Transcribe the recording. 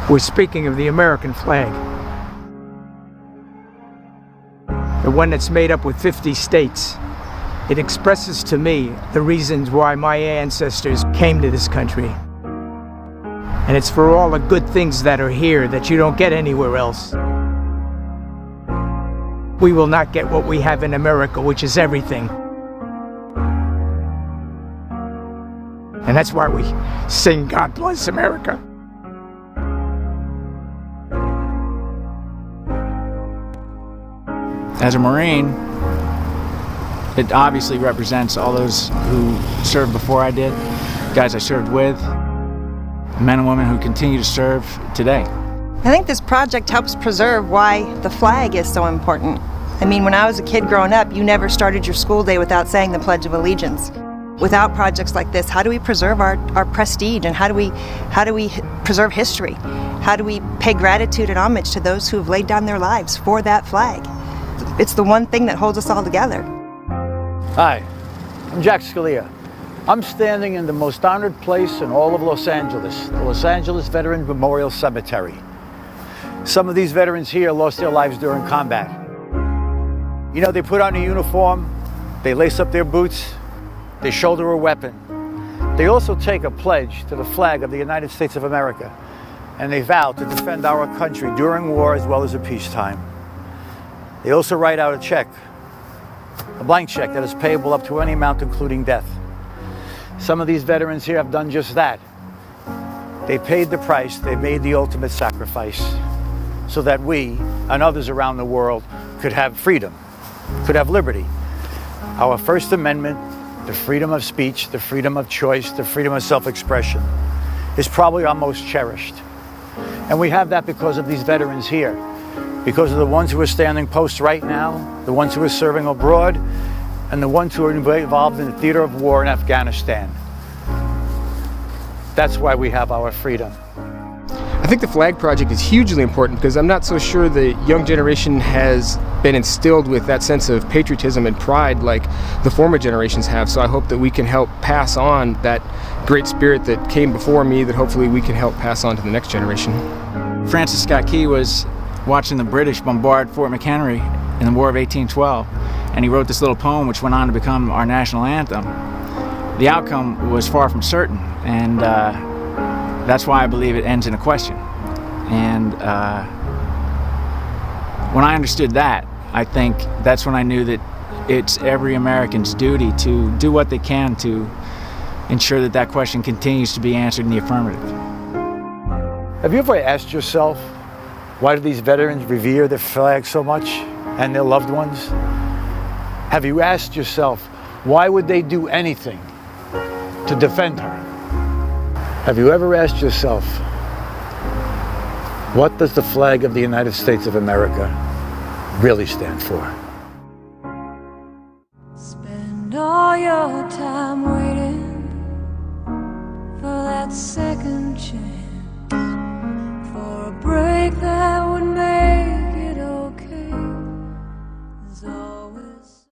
We're speaking of the American flag. The one that's made up with 50 states. It expresses to me the reasons why my ancestors came to this country. And it's for all the good things that are here that you don't get anywhere else. We will not get what we have in America, which is everything. And that's why we sing God Bless America. As a Marine, it obviously represents all those who served before I did, guys I served with, men and women who continue to serve today. I think this project helps preserve why the flag is so important. I mean, when I was a kid growing up, you never started your school day without saying the Pledge of Allegiance. Without projects like this, how do we preserve our prestige, and how do we preserve history? How do we pay gratitude and homage to those who have laid down their lives for that flag? It's the one thing that holds us all together. Hi, I'm Jack Scalia. I'm standing in the most honored place in all of Los Angeles, the Los Angeles Veteran Memorial Cemetery. Some of these veterans here lost their lives during combat. You know, they put on a uniform, they lace up their boots, they shoulder a weapon. They also take a pledge to the flag of the United States of America, and they vow to defend our country during war as well as in peacetime. They also write out a check, a blank check that is payable up to any amount including death. Some of these veterans here have done just that. They paid the price, they made the ultimate sacrifice so that we and others around the world could have freedom, could have liberty. Our First Amendment, the freedom of speech, the freedom of choice, the freedom of self-expression is probably our most cherished. And we have that because of these veterans here, because of the ones who are standing post right now, the ones who are serving abroad, and the ones who are involved in the theater of war in Afghanistan. That's why we have our freedom. I think the flag project is hugely important because I'm not so sure the young generation has been instilled with that sense of patriotism and pride like the former generations have. So I hope that we can help pass on that great spirit that came before me, that hopefully we can help pass on to the next generation. Francis Scott Key was watching the British bombard Fort McHenry in the War of 1812, and he wrote this little poem which went on to become our national anthem. The outcome was far from certain, and that's why I believe it ends in a question. And when I understood that, I think that's when I knew that it's every American's duty to do what they can to ensure that that question continues to be answered in the affirmative. Have you ever asked yourself, why do these veterans revere their flag so much and their loved ones? Have you asked yourself, why would they do anything to defend her? Have you ever asked yourself, what does the flag of the United States of America really stand for? Spend all your time waiting for that second chance.